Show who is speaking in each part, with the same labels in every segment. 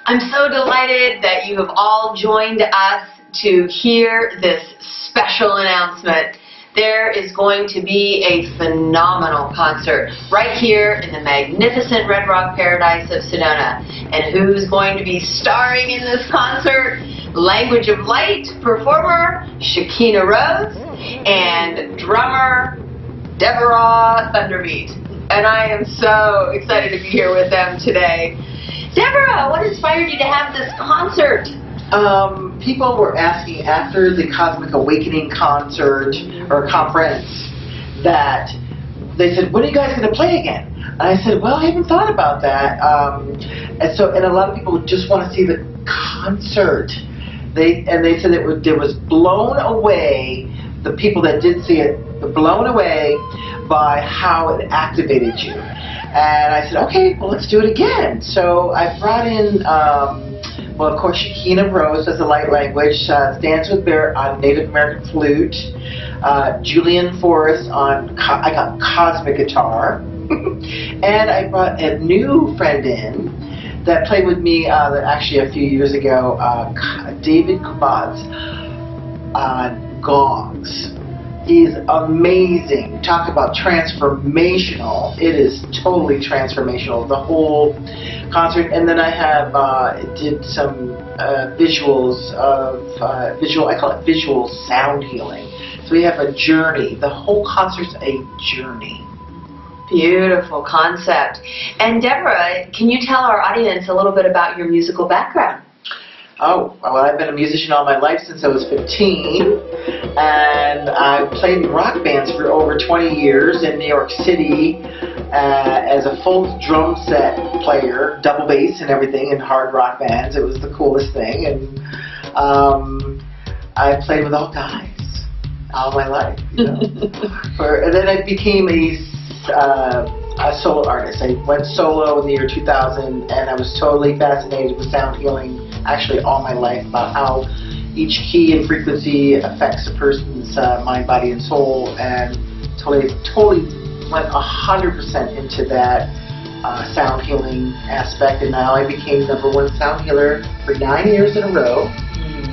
Speaker 1: I'm so delighted that you have all joined us to hear this special announcement. There is going to be a phenomenal concert right here in the magnificent Red Rock Paradise of Sedona. And who's going to be starring in this concert? Language of Light performer Shekina Rose and drummer Deborah Thunderbeat. And I am so excited to be here with them today. Deborah, what inspired you to have this concert?
Speaker 2: People were asking after the Cosmic Awakening concert or conference that they said, when are you guys going to play again? And I said, well, I haven't thought about that. And a lot of people just want to see the concert. They said it was blown away. The people that did see it were blown away by how it activated you. And I said, okay, well, let's do it again. So I brought in, well, of course, Shekina Rose does the light language, Dance with Bear on Native American flute, Julian Forrest on I got cosmic guitar, and I brought a new friend in that played with me actually a few years ago, David Kubatz on gongs. He's amazing. Talk about transformational. It is totally transformational, the whole concert. And then I have did some visuals of I call it visual sound healing. So we have a journey. The whole concert's a journey.
Speaker 1: Beautiful concept. And Deborah, can you tell our audience a little bit about your musical background?
Speaker 2: Oh, well, I've been a musician all my life since I was 15, and I've played in rock bands for over 20 years in New York City as a full drum set player, double bass and everything in hard rock bands. It was the coolest thing, and I played with all guys all my life. You know? And then I became a solo artist. I went solo in the year 2000, and I was totally fascinated with sound healing actually all my life, about how each key and frequency affects a person's mind, body, and soul, and totally went 100% into that sound healing aspect, and now I became #1 sound healer for 9 years in a row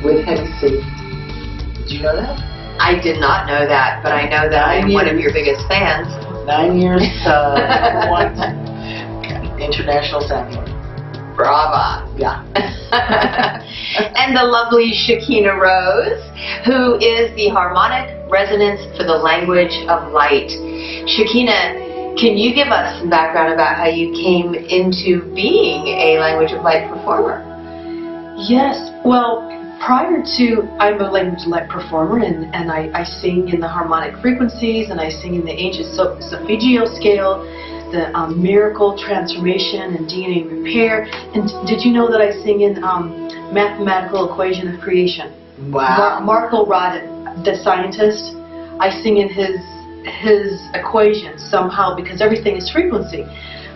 Speaker 2: with Heavy Sleep. Did you know that?
Speaker 1: I did not know that, but I know that I'm one of your biggest fans.
Speaker 2: 9 years, #1 international sound healer.
Speaker 1: Brava.
Speaker 2: Yeah.
Speaker 1: And the lovely Shekina Rose, who is the harmonic resonance for the language of light. Shekina, can you give us some background about how you came into being a language of light performer?
Speaker 3: Yes. Well, prior to, I'm a language of light performer, and I sing in the harmonic frequencies, and I sing in the ancient Solfeggio scale, the miracle, transformation, and DNA repair. And did you know that I sing in mathematical equation of creation?
Speaker 2: Wow.
Speaker 3: Marco Rodin, the scientist, I sing in his equation somehow, because everything is frequency.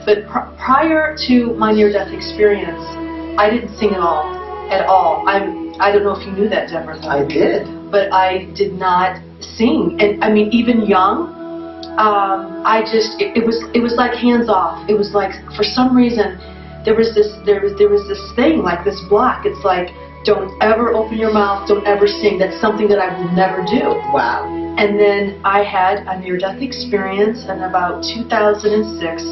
Speaker 3: But prior to my near-death experience, I didn't sing at all. I don't know if you knew that, Deborah.
Speaker 2: I did.
Speaker 3: But I did not sing, and I mean, even young. It was like hands off. It was like, for some reason, there was this thing, like this block. It's like, don't ever open your mouth, don't ever sing. That's something that I will never do.
Speaker 2: Wow.
Speaker 3: And then I had a near-death experience in about 2006,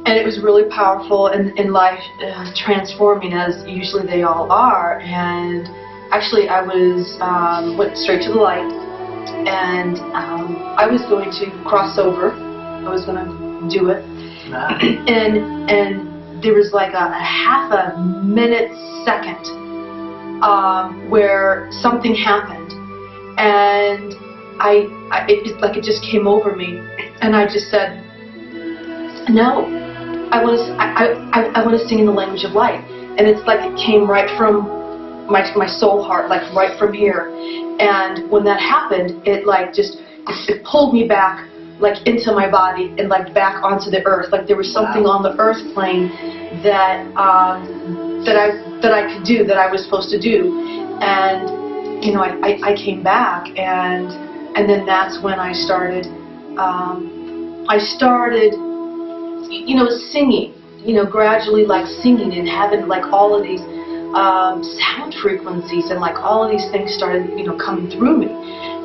Speaker 3: and it was really powerful and life transforming, as usually they all are. And actually, I went straight to the light. And I was going to cross over. I was going to do it. And there was like a half a minute second where something happened, and it just came over me, and I just said, no, I want to sing in the language of light. And it's like it came right from my soul heart, like right from here. And when that happened, it like just it pulled me back, like into my body, and like back onto the earth. Like there was something on the earth plane that I could do, that I was supposed to do. And you know, I came back, and then that's when I started you know, singing. gradually like singing and having like all of these sound frequencies and like all of these things started, coming through me.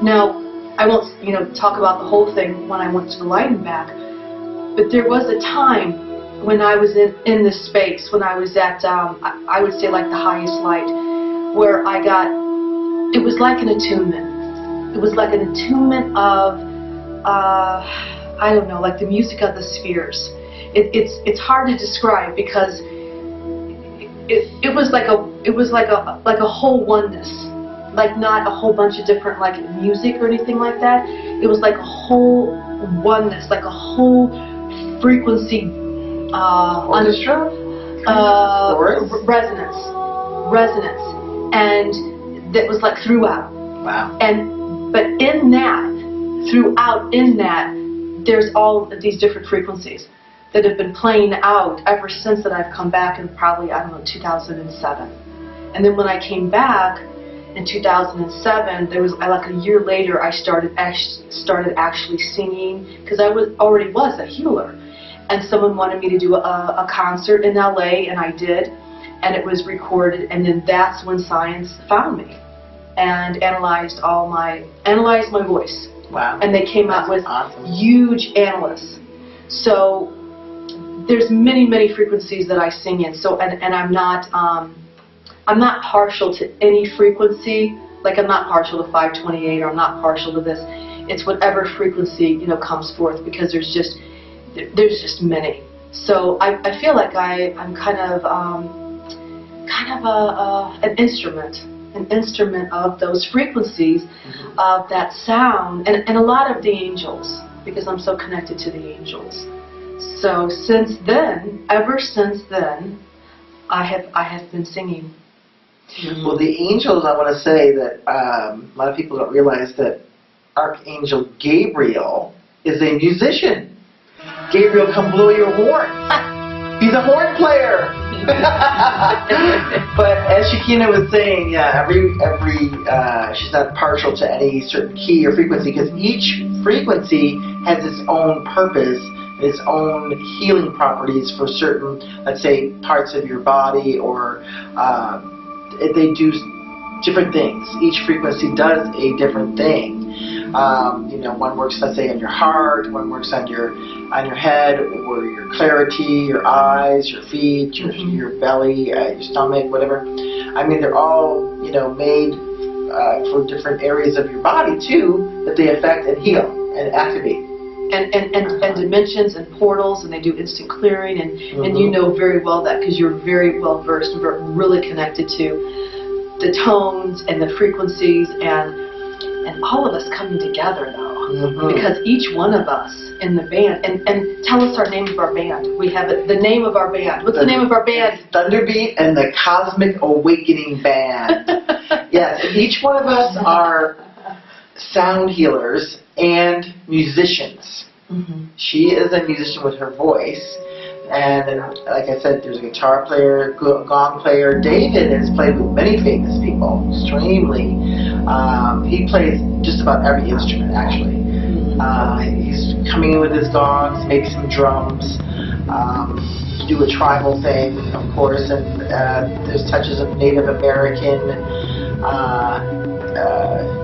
Speaker 3: Now, I won't, talk about the whole thing when I went to the light and back, but there was a time when I was in this space, when I was at, I would say like the highest light, where it was like an attunement. It was like an attunement of, I don't know, like the music of the spheres. It's hard to describe because it was like a whole oneness, like not a whole bunch of different like music or anything like that. It was like a whole oneness, like a whole frequency,
Speaker 2: orchestra,
Speaker 3: resonance, and that was like throughout.
Speaker 2: Wow.
Speaker 3: But in that, throughout in that, there's all of these different frequencies that have been playing out ever since that I've come back in probably, 2007. And then when I came back in 2007, there was like a year later, I started actually singing, because I already was a healer. And someone wanted me to do a concert in LA, and I did, and it was recorded, and then that's when science found me and analyzed my voice.
Speaker 2: Wow.
Speaker 3: And they came out with
Speaker 2: awesome.
Speaker 3: Huge analysts. So there's many frequencies that I sing in. So and I'm not partial to any frequency. Like I'm not partial to 528, or I'm not partial to this. It's whatever frequency comes forth, because there's just many. So I feel like I'm kind of an instrument of those frequencies, of that sound, and a lot of the angels, because I'm so connected to the angels. So ever since then, I have been singing.
Speaker 2: Well, the angels, I want to say that a lot of people don't realize that Archangel Gabriel is a musician. Gabriel, come blow your horn. He's a horn player. But as Shekina was saying, yeah, she's not partial to any certain key or frequency, because each frequency has its own purpose, its own healing properties for certain, let's say, parts of your body, or they do different things. Each frequency does a different thing. One works, let's say, on your heart, one works on your head, or your clarity, your eyes, your feet, your belly, your stomach, whatever. I mean, they're all, made for different areas of your body too, that they affect and heal and activate.
Speaker 3: And dimensions and portals, and they do instant clearing, and you know very well that, because you're very well versed and really connected to the tones and the frequencies and all of us coming together, though, because each one of us in the band, and tell us our name of our band. We have the name of our band. What's the name of our band?
Speaker 2: Thunderbeat and the Cosmic Awakening Band. Yes, and each one of us are sound healers and musicians. She is a musician with her voice, and like I said, there's a guitar player, gong player. David has played with many famous people, extremely. He plays just about every instrument, actually. He's coming in with his gongs, maybe some drums, do a tribal thing, of course, and there's touches of Native American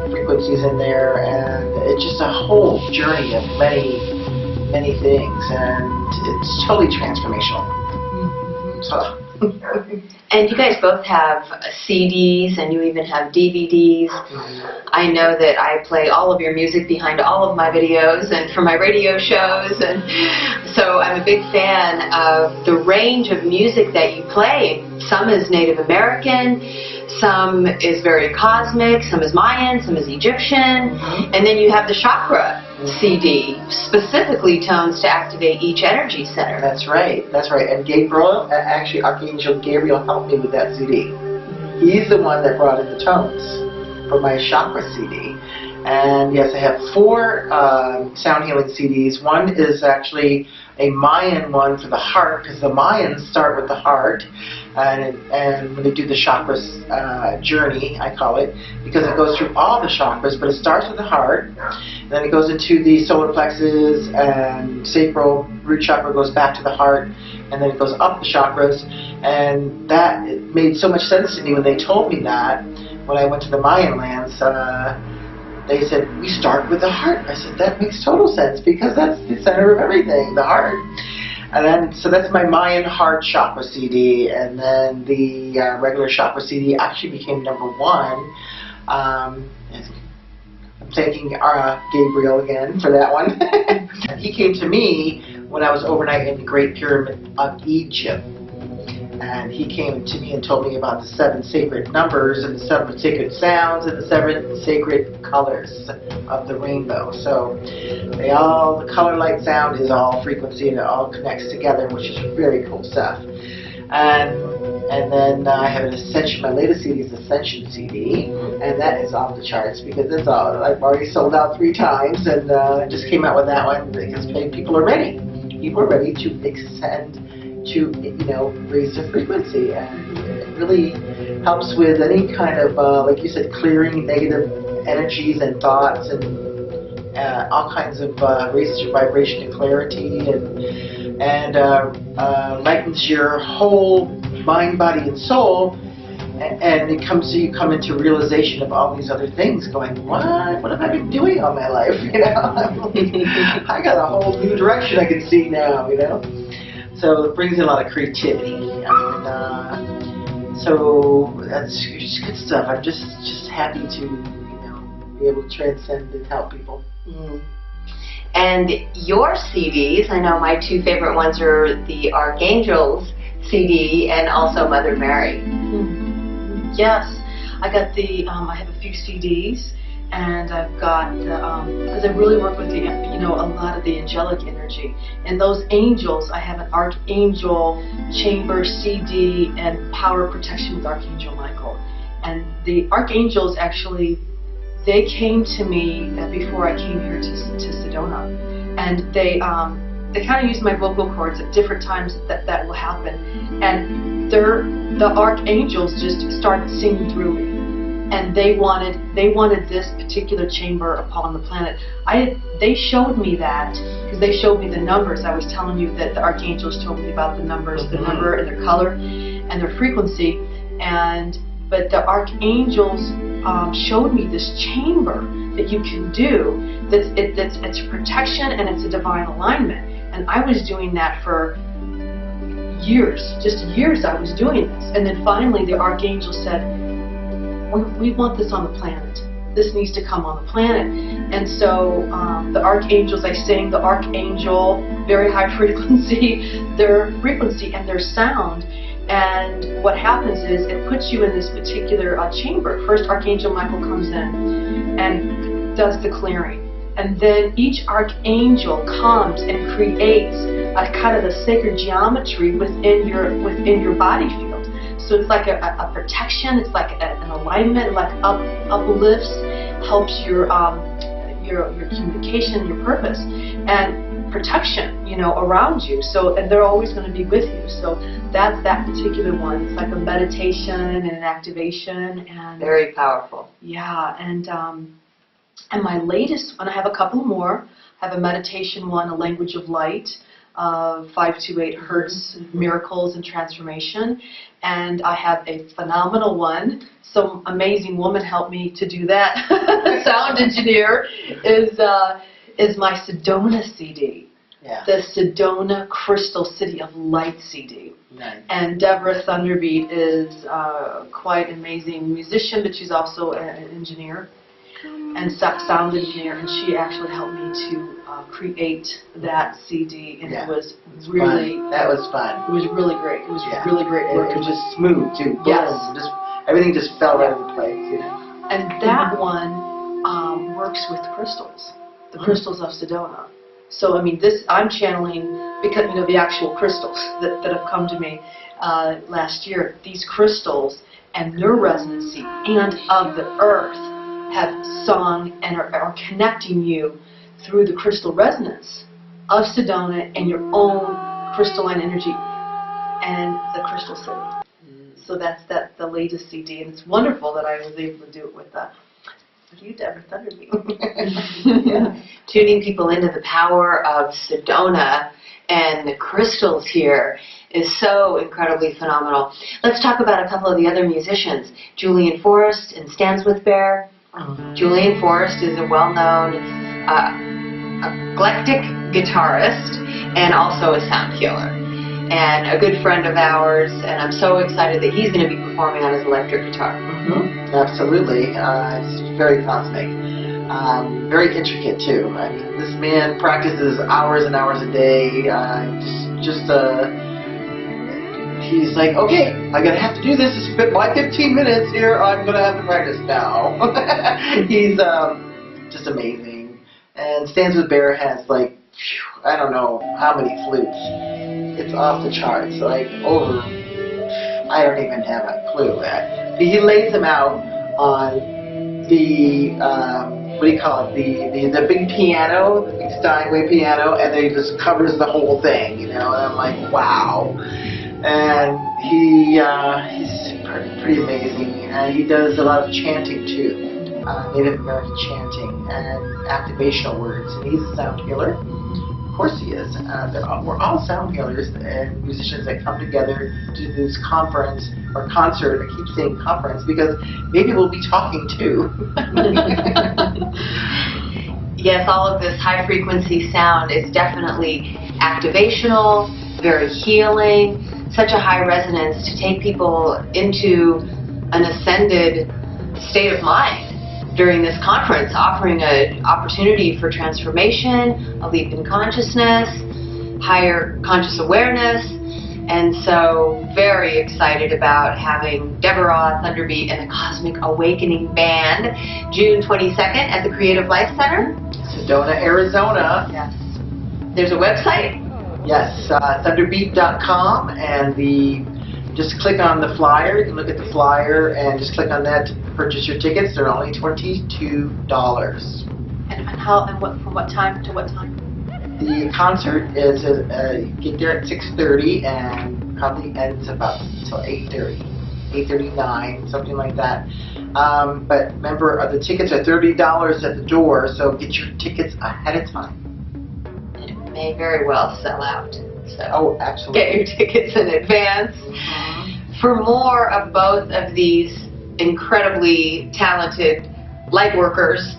Speaker 2: frequencies in there, and it's just a whole journey of many things, and it's totally transformational. So.
Speaker 1: And you guys both have CDs, and you even have DVDs. I know that I play all of your music behind all of my videos and for my radio shows, and so I'm a big fan of the range of music that you play. Some is Native American, some is very cosmic, some is Mayan, some is Egyptian, and then you have the chakra CD, specifically tones to activate each energy center.
Speaker 2: That's right. And Gabriel, actually Archangel Gabriel, helped me with that CD. He's the one that brought in the tones for my chakra CD. And yes, I have 4 sound healing CDs. One is actually a Mayan one for the heart, because the Mayans start with the heart, and when they do the chakras journey, I call it, because it goes through all the chakras, but it starts with the heart, and then it goes into the solar plexus, and sacral root chakra goes back to the heart, and then it goes up the chakras, and that made so much sense to me when they told me that, when I went to the Mayan lands. They said, we start with the heart. I said, that makes total sense, because that's the center of everything, the heart. And then, so that's my Mayan heart chakra CD, and then the regular chakra CD actually became #1. I'm thanking Gabriel again for that one. He came to me when I was overnight in the Great Pyramid of Egypt. And he came to me and told me about the 7 sacred numbers and the 7 sacred sounds and the 7 sacred colors of the rainbow. So the color, light, sound is all frequency, and it all connects together, which is really cool stuff. And then I have an Ascension. My latest CD is Ascension CD, and that is off the charts, because it's all, I've already sold out 3 times, and just came out with that one because people are ready. People are ready to ascend, to raise their frequency, and it really helps with any kind of like you said, clearing negative energies and thoughts, and all kinds of raises your vibration and clarity, and lightens your whole mind, body, and soul. And it comes, so you come into realization of all these other things, going, what have I been doing all my life? I got a whole new direction I can see now. So it brings in a lot of creativity, and so that's just good stuff. I'm just happy to be able to transcend and help people.
Speaker 1: And your CDs, I know my 2 favorite ones are the Archangels CD and also Mother Mary.
Speaker 3: Yes, I got the. I have a few CDs. And I've got, because I really work with the, a lot of the angelic energy. And those angels, I have an Archangel Chamber CD and Power Protection with Archangel Michael. And the Archangels actually, they came to me before I came here to Sedona. And they kind of use my vocal cords at different times that will happen. And the Archangels just started singing through me. And they wanted this particular chamber upon the planet. They showed me that, because they showed me the numbers. I was telling you that the Archangels told me about the numbers, the number and their color and their frequency. But the Archangels showed me this chamber that you can do. It's protection and it's a divine alignment. And I was doing that for years, just years. I was doing this, and then finally the Archangel said, we want this on the planet. This needs to come on the planet. And so the Archangels, I sang the Archangel, very high frequency, their frequency and their sound. And what happens is it puts you in this particular chamber. First, Archangel Michael comes in and does the clearing. And then each Archangel comes and creates a kind of a sacred geometry within your body field. So it's like a protection, it's like an alignment, like uplifts, helps your communication, your purpose, and protection, around you. So, and they're always going to be with you. So that's that particular one. It's like a meditation and an activation, and
Speaker 1: very powerful.
Speaker 3: Yeah, and my latest one, I have a couple more. I have a meditation one, a language of light. 528 Hertz, Miracles and Transformation. And I have a phenomenal one. Some amazing woman helped me to do that. Sound engineer is my Sedona CD.
Speaker 2: Yeah.
Speaker 3: The Sedona Crystal City of Light CD.
Speaker 2: Nice.
Speaker 3: And Deborah Thunderbeat is quite an amazing musician, but she's also an engineer and sound engineer, and she actually helped me to create that CD, and it was really
Speaker 2: fun. That was fun.
Speaker 3: It was really great. It was really great work.
Speaker 2: It was just smooth too.
Speaker 3: Yes.
Speaker 2: Everything just fell right into place.
Speaker 3: And that one works with crystals, the crystals of Sedona. So I mean, I'm channeling because the actual crystals that have come to me last year. These crystals and their resonancy and of the earth have sung and are connecting you through the crystal resonance of Sedona and your own crystalline energy and the crystal city. So that's the latest CD, and it's wonderful that I was able to do it with you, Deborah Thunderbeat.
Speaker 1: Yeah. Tuning people into the power of Sedona and the crystals here is so incredibly phenomenal. Let's talk about a couple of the other musicians. Julian Forrest and Stands with Bear. Julian Forrest is a well-known eclectic guitarist and also a sound healer, and a good friend of ours, and I'm so excited that he's going to be performing on his electric guitar.
Speaker 2: Absolutely. It's very cosmic. Very intricate, too. I mean, this man practices hours and hours a day. He's like, okay, I'm going to have to do this. It's my 15 minutes here. I'm going to have to practice now. He's just amazing. And Stands with Bear has, like, I don't know how many flutes. It's off the charts. Like, I don't even have a clue. He lays them out on the, what do you call it, the big piano, the big Steinway piano, and then he just covers the whole thing, you know, and I'm like, wow. And he's pretty amazing, and he does a lot of chanting too, Native American chanting and activational words, and he's a sound healer. Of course he is. We're all sound healers and musicians that come together to do this conference or concert. I keep saying conference because maybe we'll be talking too.
Speaker 1: Yes, all of this high frequency sound is definitely activational, very healing, such a high resonance to take people into an ascended state of mind during this conference, offering an opportunity for transformation, a leap in consciousness, higher conscious awareness, and so very excited about having Deborah Thunderbeat and the Cosmic Awakening Band, June 22nd at the Creative Life Center.
Speaker 2: Sedona, Arizona.
Speaker 1: Yes. There's a website?
Speaker 2: Yes, thunderbeat.com, and just click on the flyer. You can look at the flyer and just click on that to purchase your tickets. They're only $22.
Speaker 3: And how and what from what time to what time?
Speaker 2: The concert is get there at 6:30 and probably ends about until 8:30, 8:39, something like that. But remember, the tickets are $30 at the door, so get your tickets ahead of time.
Speaker 1: It may very well sell out. So
Speaker 2: oh, absolutely.
Speaker 1: Get your tickets in advance. For more of both of these incredibly talented light workers,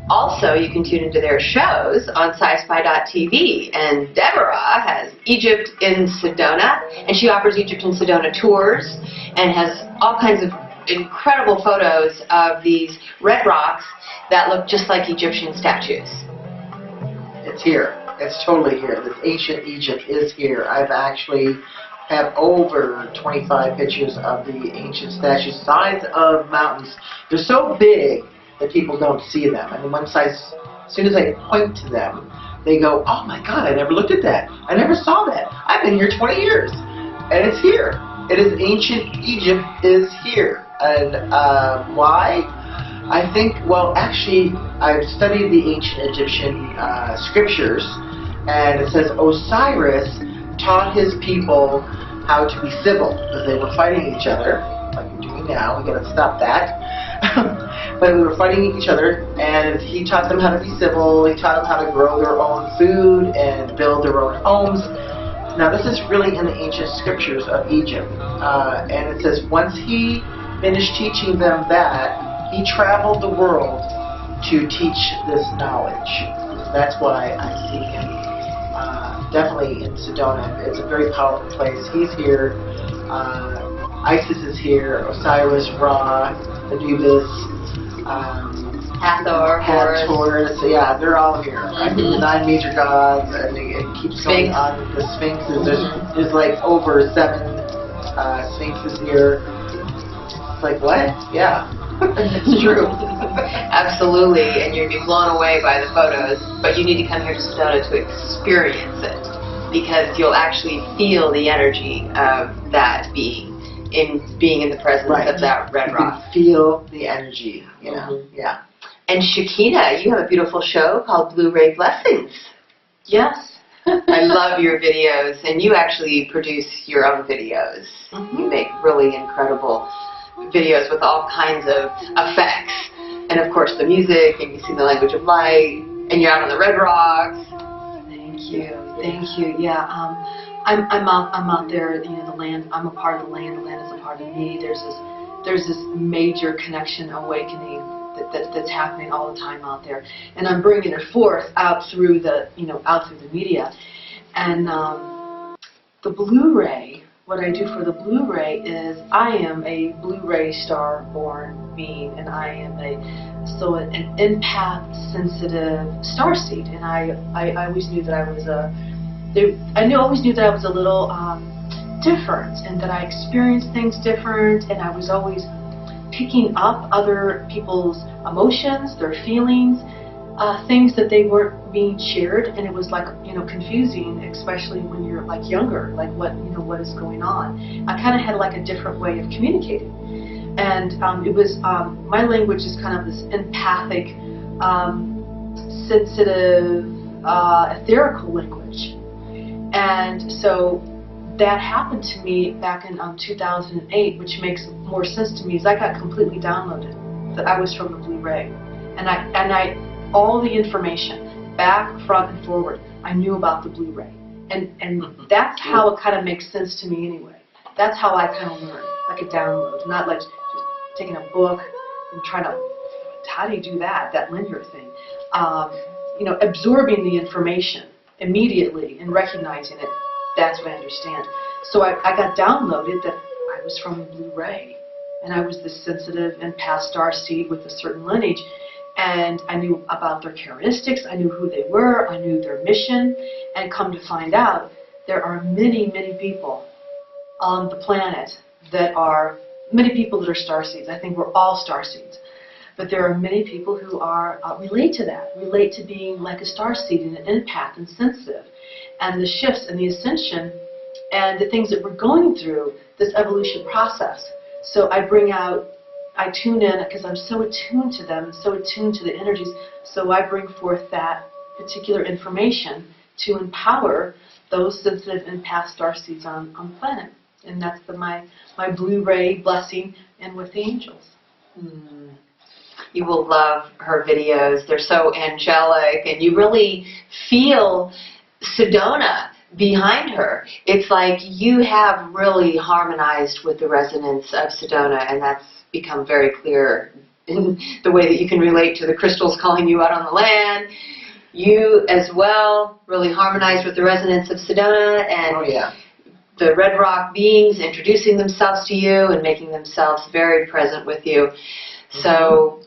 Speaker 1: also you can tune into their shows on sci-spy.tv. And Deborah has Egypt in Sedona, and she offers Egypt in Sedona tours and has all kinds of incredible photos of these red rocks that look just like Egyptian statues.
Speaker 2: It's here. It's totally here. This ancient Egypt is here. I've actually have over 25 pictures of the ancient statues, size of mountains. They're so big that people don't see them. And once as soon as I point to them, they go, oh my God, I never looked at that. I never saw that. I've been here 20 years. And it's here. It is ancient Egypt is here. And why? I think, well, actually, I've studied the ancient Egyptian scriptures, and it says Osiris taught his people how to be civil, because they were fighting each other, like we're doing now. We got to stop that. But we were fighting each other, and he taught them how to be civil. He taught them how to grow their own food and build their own homes. Now, this is really in the ancient scriptures of Egypt, and it says once he finished teaching them that, he traveled the world to teach this knowledge. That's why I see him definitely in Sedona. It's a very powerful place. He's here. Isis is here. Osiris, Ra, Anubis,
Speaker 1: Hathor,
Speaker 2: Horus. Yeah, they're all here. I mean, the 9 major gods, and it keeps going on. The Sphinxes. There's like over 7 Sphinxes here. It's like, what? Yeah.
Speaker 1: It's true. Absolutely, and you'd be blown away by the photos, but you need to come here to Sedona to experience it, because you'll actually feel the energy of that being in being in the presence of that red
Speaker 2: You
Speaker 1: rock.
Speaker 2: can feel the energy, you know.
Speaker 1: Mm-hmm.
Speaker 2: Yeah.
Speaker 1: And Shekina, you have a beautiful show called Blu-ray Blessings.
Speaker 3: Yes.
Speaker 1: I love your videos, and you actually produce your own videos.
Speaker 3: Mm-hmm.
Speaker 1: You make really incredible videos with all kinds of effects. And of course the music, and you sing the language of light, and you're out on the red rocks.
Speaker 3: Thank you. Yeah, I'm out there. You know, the land. I'm a part of the land. The land is a part of me. There's this major connection, awakening that's happening all the time out there, and I'm bringing it forth out through the media, and the Blu-ray. What I do for the Blu-ray is I am a Blu-ray star-born being, and I am an empath-sensitive starseed, and I always knew that I was always knew that I was a little different, and that I experienced things different, and I was always picking up other people's emotions, their feelings, things that they weren't being shared, and it was like, confusing, especially when you're like younger, like what is going on. I kind of had like a different way of communicating, and it was my language is kind of this empathic, sensitive, etherical language, and so that happened to me back in 2008, which makes more sense to me, is I got completely downloaded that I was from the Blu-ray, and I all the information, back, front, and forward, I knew about the Blu-ray. And that's how it kind of makes sense to me anyway. That's how I kind of learn, like a download, not like just taking a book and trying to, how do you do that linear thing? Absorbing the information immediately and recognizing it, that's what I understand. So I got downloaded that I was from the Blu-ray, and I was this sensitive empath starseed with a certain lineage. And I knew about their characteristics, I knew who they were, I knew their mission, and come to find out, there are many, many people on the planet that are, many people that are starseeds. I think we're all starseeds. But there are many people who are, relate to being like a starseed and an empath and sensitive. And the shifts and the ascension and the things that we're going through, this evolution process. So I tune in because I'm so attuned to them, so attuned to the energies, so I bring forth that particular information to empower those sensitive empath starseeds on the planet. And that's my Blu-ray blessing and with the angels.
Speaker 1: You will love her videos. They're so angelic, and you really feel Sedona behind her. It's like you have really harmonized with the resonance of Sedona, and that's become very clear in the way that you can relate to the crystals calling you out on the land. You as well really harmonized with the resonance of Sedona, and the red rock beings introducing themselves to you and making themselves very present with you. So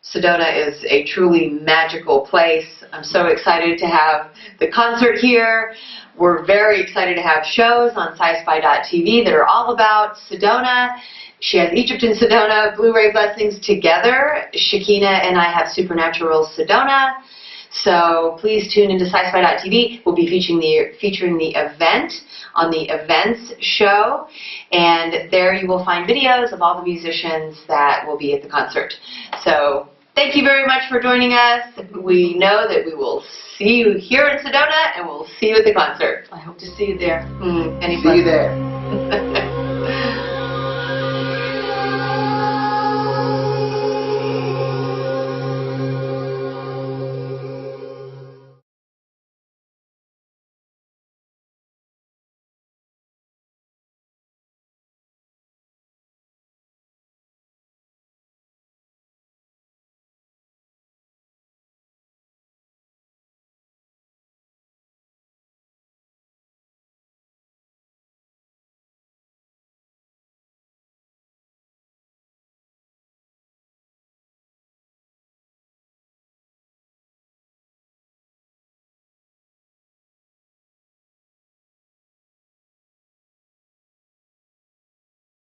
Speaker 1: Sedona is a truly magical place. I'm so excited to have the concert here. We're very excited to have shows on SciSpy.tv that are all about Sedona. She has Egypt and Sedona Blu-ray blessings together. Shekina and I have Supernatural Sedona. So please tune into SciSpy.tv. We'll be featuring the event on the events show, and there you will find videos of all the musicians that will be at the concert. So thank you very much for joining us. We know that we will see you here in Sedona, and we'll see you at the concert.
Speaker 3: I hope to see you there.
Speaker 1: Any
Speaker 2: See you there.